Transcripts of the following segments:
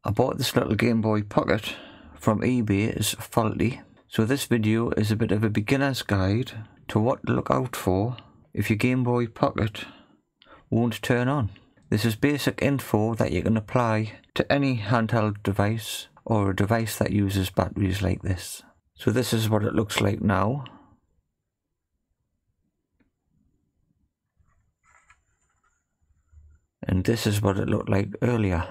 I bought this little Game Boy Pocket from eBay. It's faulty, so this video is a bit of a beginner's guide to what to look out for if your Game Boy Pocket won't turn on. This is basic info that you can apply to any handheld device or a device that uses batteries like this. So this is what it looks like now. And this is what it looked like earlier.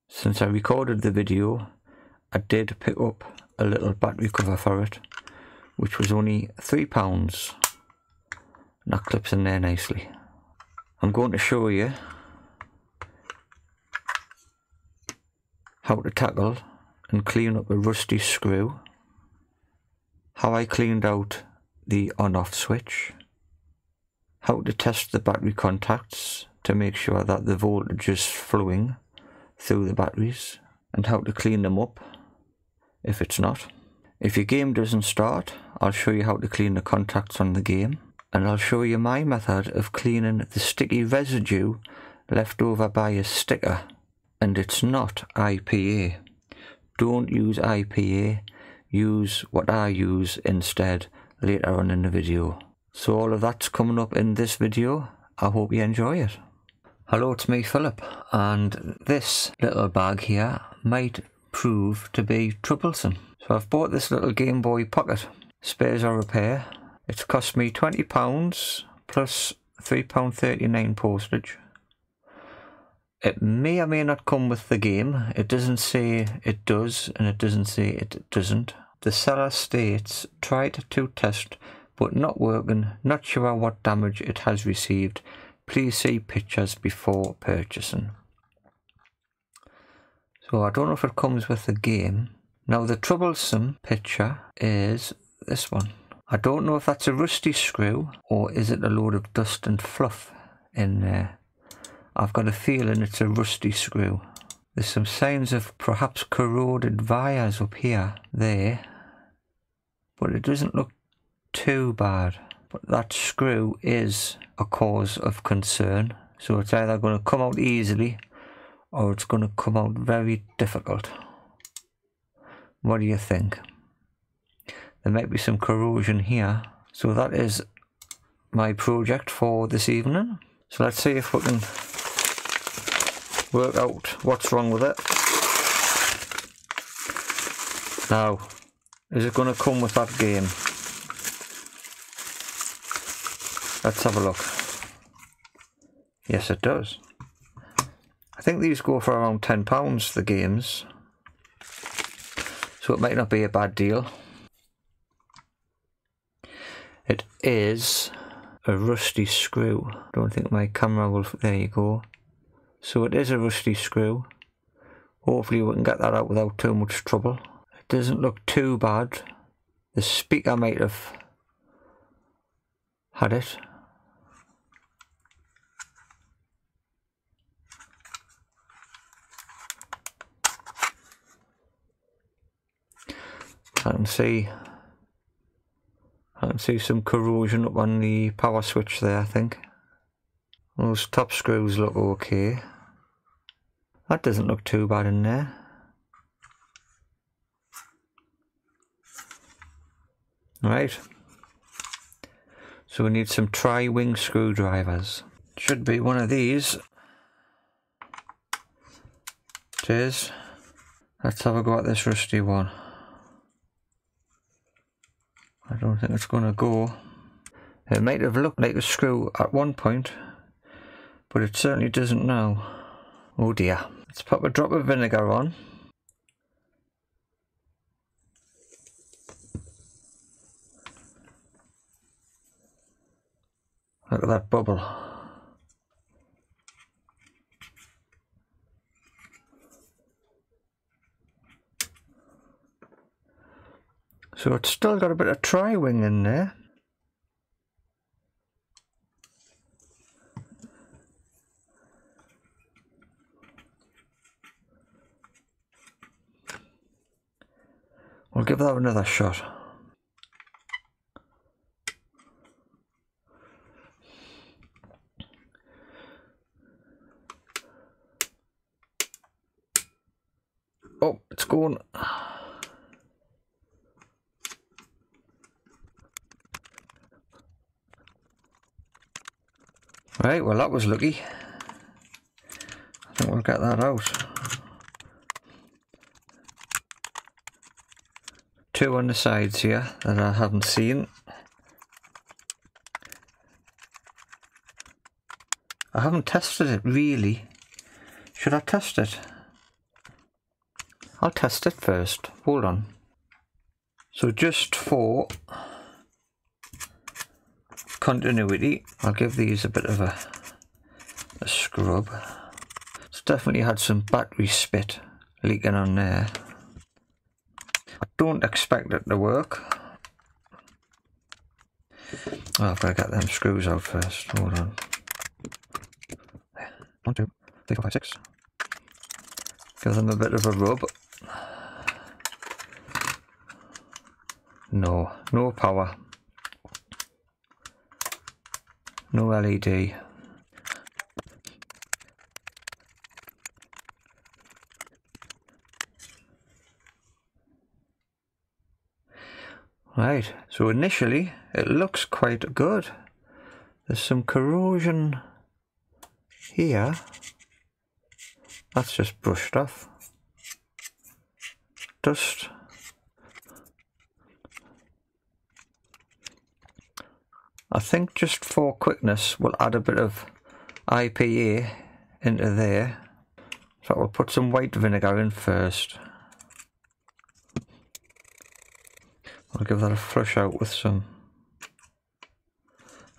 Since I recorded the video, I did pick up a little battery cover for it, which was only £3. And that clips in there nicely. I'm going to show you how to tackle and clean up a rusty screw, how I cleaned out the on-off switch, how to test the battery contacts to make sure that the voltage is flowing through the batteries, and how to clean them up if it's not. If your game doesn't start, I'll show you how to clean the contacts on the game, and I'll show you my method of cleaning the sticky residue left over by a sticker. And it's not IPA. Don't use IPA, use what I use instead later on in the video. So all of that's coming up in this video. I hope you enjoy it. Hello, it's me, Philip, and this little bag here might prove to be troublesome. So I've bought this little Game Boy Pocket, spares or repair. It's cost me £20 plus £3.39 postage. It may or may not come with the game. It doesn't say it does, and it doesn't say it doesn't. The seller states, tried to test but not working, not sure what damage it has received. Please see pictures before purchasing. So I don't know if it comes with the game. Now the troublesome picture is this one. I don't know if that's a rusty screw or is it a load of dust and fluff in there. I've got a feeling it's a rusty screw. There's some signs of perhaps corroded wires up here, there, but it doesn't look too bad. But that screw is a cause of concern, so it's either going to come out easily or it's going to come out very difficult. What do you think? There might be some corrosion here, so that is my project for this evening. So let's see if we can work out what's wrong with it. Now, is it going to come with that game? Let's have a look. Yes, it does. I think these go for around £10, the games, so it might not be a bad deal. It is a rusty screw. Don't think my camera will, there you go. So it is a rusty screw. Hopefully we can get that out without too much trouble. It doesn't look too bad. The speaker might have had it. I can see some corrosion up on the power switch there, I think. Those top screws look okay. That doesn't look too bad in there. Right. So we need some tri-wing screwdrivers. Should be one of these. It is. Let's have a go at this rusty one. I don't think it's going to go. It might have looked like a screw at one point, but it certainly doesn't now. Oh dear. Let's pop a drop of vinegar on. Look at that bubble. So it's still got a bit of tri-wing in there. We'll give that another shot. Oh, it's going. Right, well that was lucky. I think we'll get that out. 2 on the sides here that I haven't seen. I haven't tested it really. Should I test it? I'll test it first. Hold on. So just for continuity, I'll give these a bit of a scrub. It's definitely had some battery spit leaking on there. I don't expect it to work. Oh, I've got to get them screws out first. Hold on. 1, 2, 3, 4, 5, 6. Give them a bit of a rub. No, no power. No LED. Right, so initially it looks quite good. There's some corrosion here. That's just brushed off. Dust. I think just for quickness we'll add a bit of IPA into there. So we'll put some white vinegar in first. I'll give that a flush out with some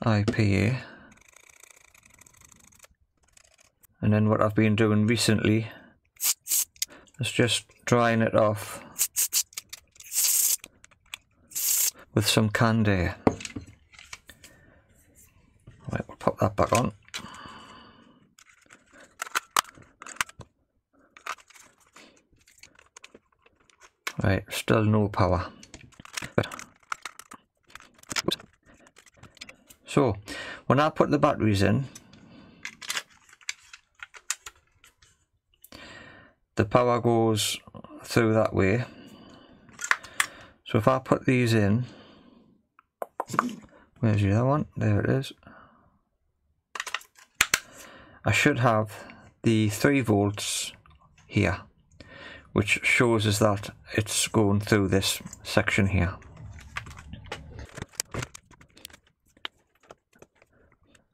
IPA. And then what I've been doing recently is just drying it off with some canned air. Right, we'll pop that back on. Right, still no power. So, when I put the batteries in, the power goes through that way. So if I put these in, where's the other one? There it is. I should have the 3 volts here, which shows us that it's going through this section here.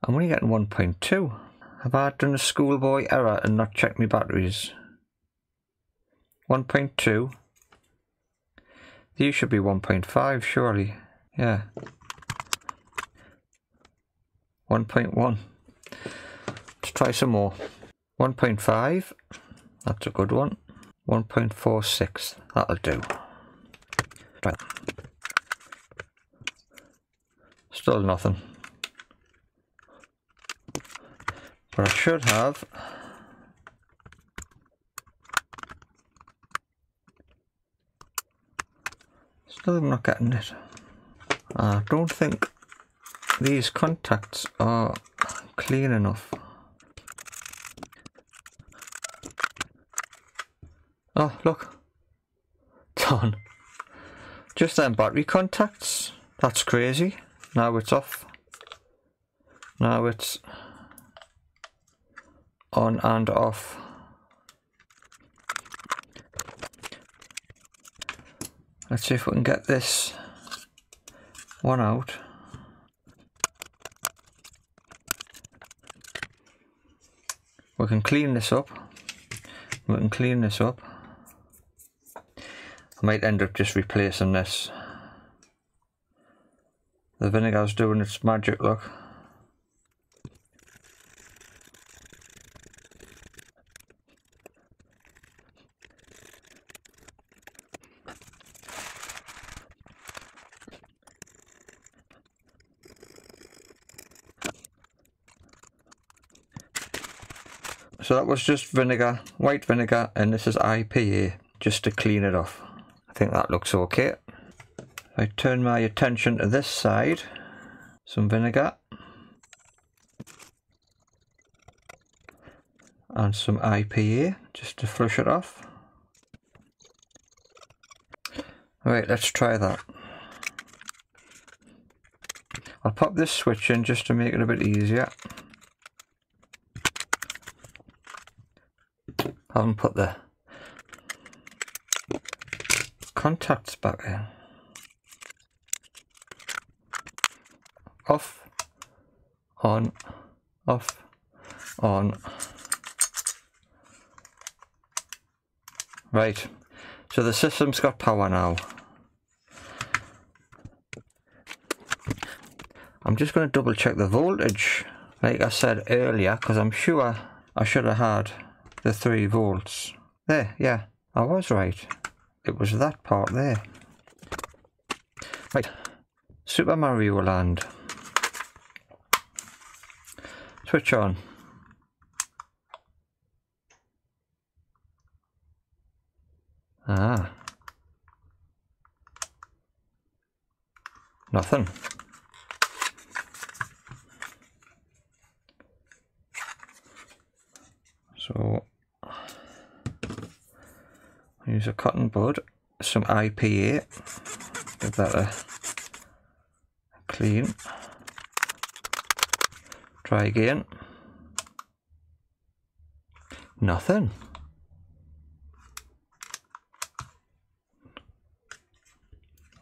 I'm only getting 1.2. Have I done a schoolboy error and not checked my batteries? 1.2. These should be 1.5 surely. Yeah. 1.1. Let's try some more. 1.5. That's a good one. 1.46. That'll do. Try that. Still nothing. But I should have still not getting it. I don't think these contacts are clean enough. Oh, look. Done. Just them battery contacts. That's crazy. Now it's off. Now it's on and off. Let's see if we can get this one out. We can clean this up. We can clean this up. I might end up just replacing this. The vinegar's doing its magic, look. So that was just vinegar, white vinegar, and this is IPA, just to clean it off. I think that looks okay. I turn my attention to this side, some vinegar, and some IPA, just to flush it off. Right, let's try that. I'll pop this switch in just to make it a bit easier. I haven't put the contacts back in. Off, on, off, on. Right, so the system's got power now. I'm just going to double check the voltage, like I said earlier, because I'm sure I should have had the 3 volts. There, yeah, I was right. It was that part there. Right, Super Mario Land. Switch on. Ah. Nothing. So, use a cotton bud, some IPA, give that a clean. Try again. Nothing.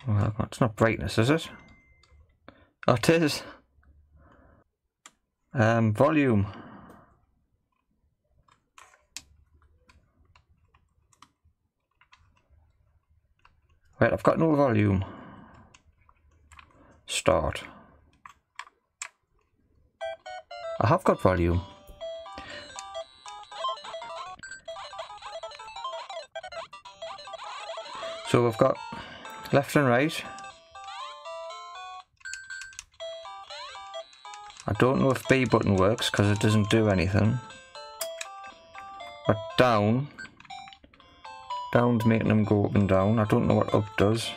Well, it's not brightness, is it? Oh, it is. Volume. Right, I've got no volume. Start. I have got volume. So we've got left and right. I don't know if B button works because it doesn't do anything. But down. Down's making them go up and down. I don't know what up does.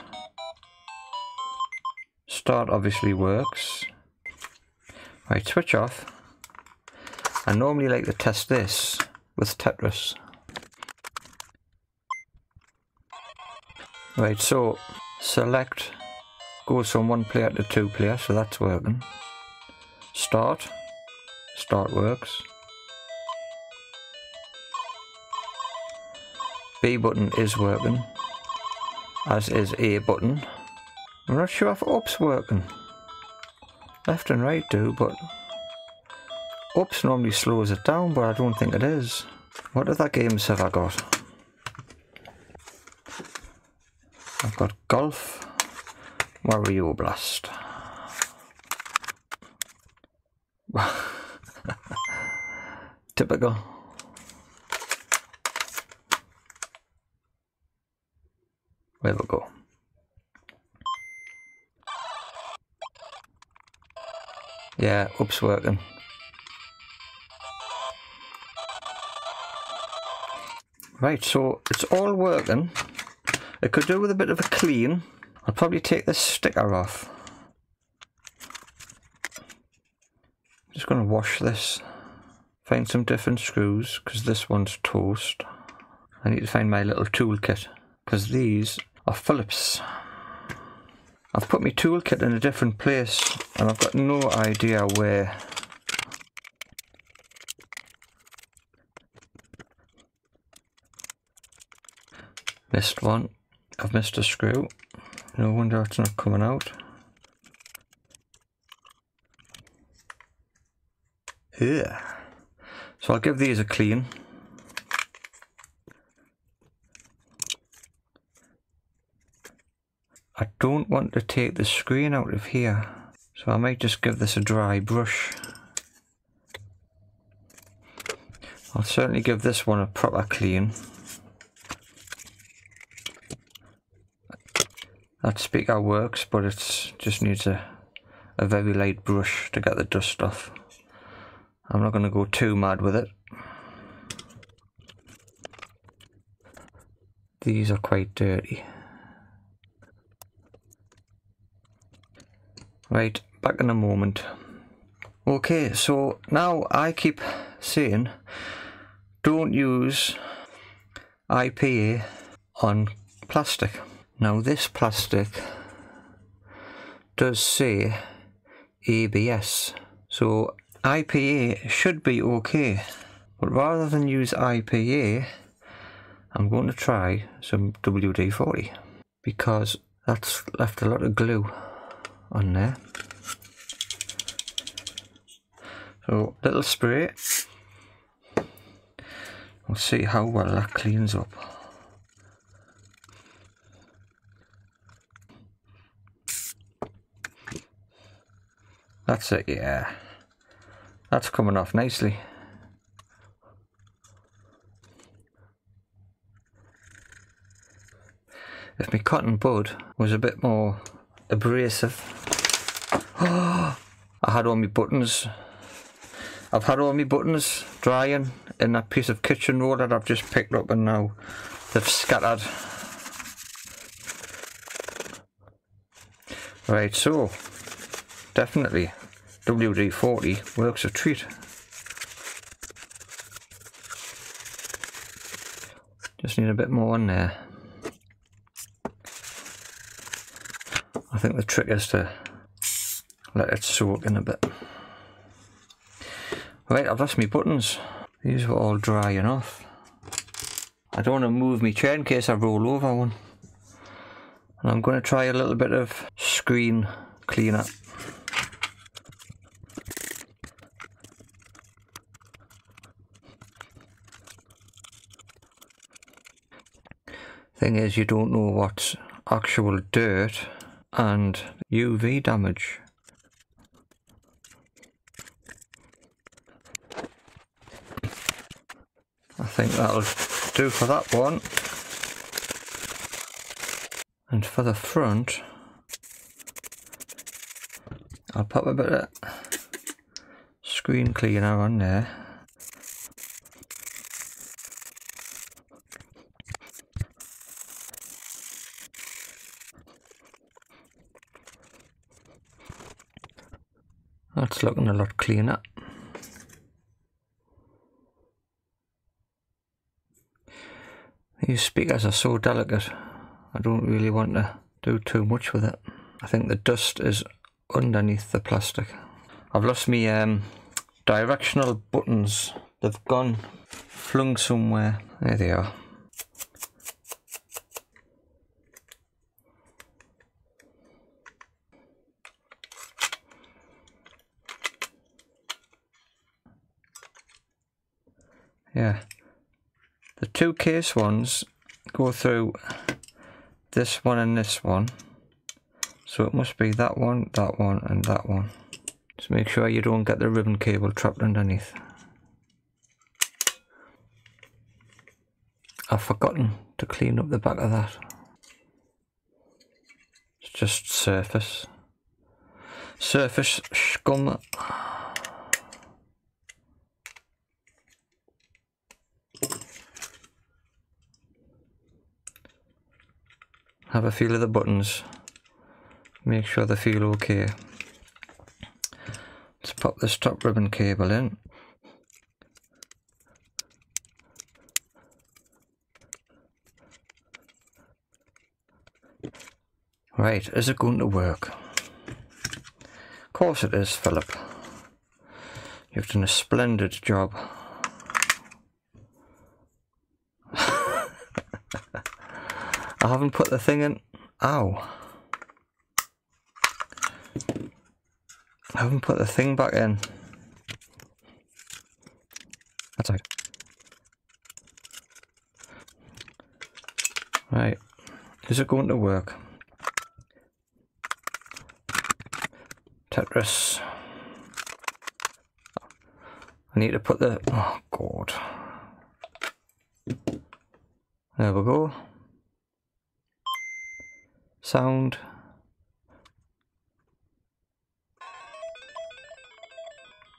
Start obviously works. Right, switch off. I normally like to test this with Tetris. Right, so select goes from 1 player to 2 player, so that's working. Start. Start works. B button is working, as is A button. I'm not sure if up's working. Left and right do, but ups normally slows it down, but I don't think it is. What other games have I got? I've got Golf, Wario Blast. Typical. Where we go? Yeah, up's working. Right, so it's all working. It could do with a bit of a clean. I'll probably take this sticker off. Just going to wash this. Find some different screws, because this one's toast. I need to find my little toolkit, because these are Phillips. I've put my toolkit in a different place, and I've got no idea where. Missed one. I've missed a screw. No wonder it's not coming out. Yeah. So I'll give these a clean. I don't want to take the screen out of here, so I might just give this a dry brush. I'll certainly give this one a proper clean. That speaker works, but it just needs a very light brush to get the dust off. I'm not going to go too mad with it. These are quite dirty. Right, back in a moment. Okay, so now I keep saying don't use IPA on plastic. Now this plastic does say ABS, so IPA should be okay, but rather than use IPA, I'm going to try some WD-40 because that's left a lot of glue on there. So little spray, we'll see how well that cleans up. That's it, yeah. That's coming off nicely. If my cotton bud was a bit more abrasive. Oh, I had all my buttons. I've had all my buttons drying in that piece of kitchen roll that I've just picked up, and now they've scattered. Right, so definitely WD-40 works a treat. Just need a bit more on there. I think the trick is to let it soak in a bit. Right, I've lost my buttons. These were all drying off. I don't want to move my chair in case I roll over one. And I'm going to try a little bit of screen cleaner. Thing is, you don't know what's actual dirt and UV damage. I think that'll do for that one. And for the front, I'll pop a bit of screen cleaner on there. That's looking a lot cleaner. These speakers are so delicate, I don't really want to do too much with it. I think the dust is underneath the plastic. I've lost my directional buttons. They've gone, flung somewhere. There they are. Yeah, the two case ones go through this one and this one, so it must be that one and that one. Just make sure you don't get the ribbon cable trapped underneath. I've forgotten to clean up the back of that. It's just surface scum. Have a feel of the buttons, make sure they feel okay. Let's pop this top ribbon cable in. Right, is it going to work? Of course it is, Philip. You've done a splendid job. I haven't put the thing in. Ow. I haven't put the thing back in. That's right. Right. Is it going to work? Tetris. I need to put the... Oh, God. There we go. Sound.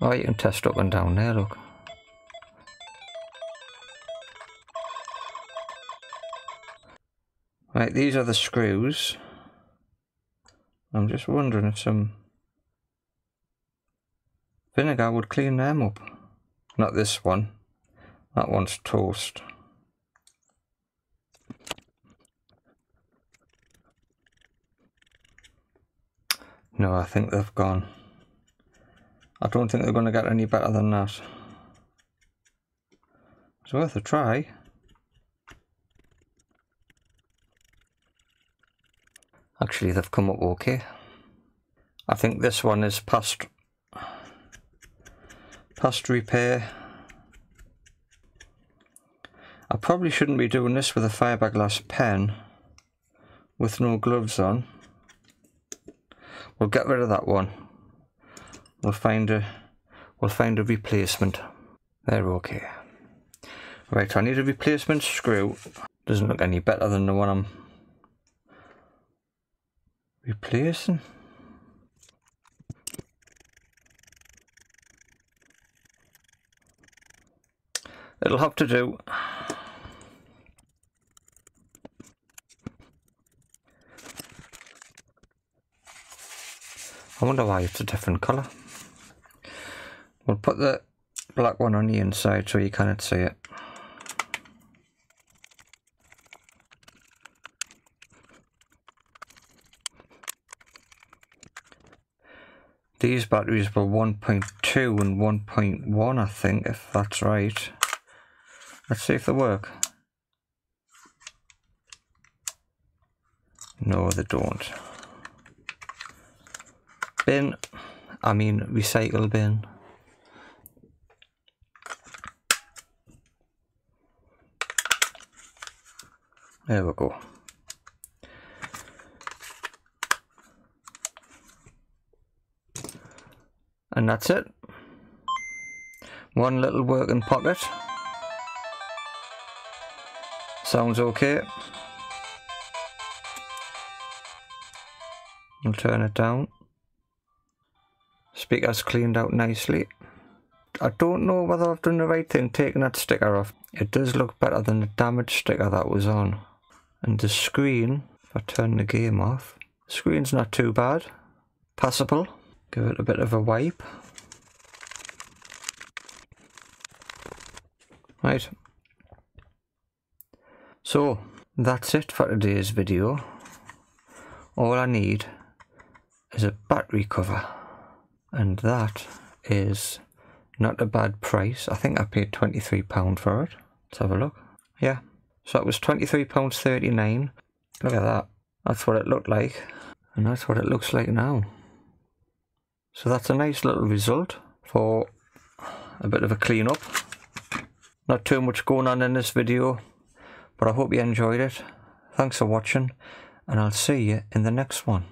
Oh, you can test up and down there, look. Right, these are the screws. I'm just wondering if some vinegar would clean them up. Not this one. That one's toast. No, I think they've gone. I don't think they're going to get any better than that. It's worth a try. Actually, they've come up okay. I think this one is past repair. I probably shouldn't be doing this with a fiberglass pen with no gloves on. We'll get rid of that one. We'll find a replacement. They're okay. Right, I need a replacement screw. Doesn't look any better than the one I'm replacing. It'll have to do. I wonder why it's a different colour. We'll put the black one on the inside so you cannot see it. These batteries were 1.2 and 1.1, I think, if that's right. Let's see if they work. No, they don't. Bin, I mean recycle bin. There we go. And that's it. One little working pocket. Sounds okay. I'll turn it down. Speaker's cleaned out nicely. I don't know whether I've done the right thing taking that sticker off. It does look better than the damaged sticker that was on. And the screen, if I turn the game off, the screen's not too bad. Passable. Give it a bit of a wipe. Right. So, that's it for today's video. All I need is a battery cover. And that is not a bad price. I think I paid £23 for it. Let's have a look. Yeah. So it was £23.39. Look at that. That's what it looked like. And that's what it looks like now. So that's a nice little result for a bit of a clean up. Not too much going on in this video, but I hope you enjoyed it. Thanks for watching, and I'll see you in the next one.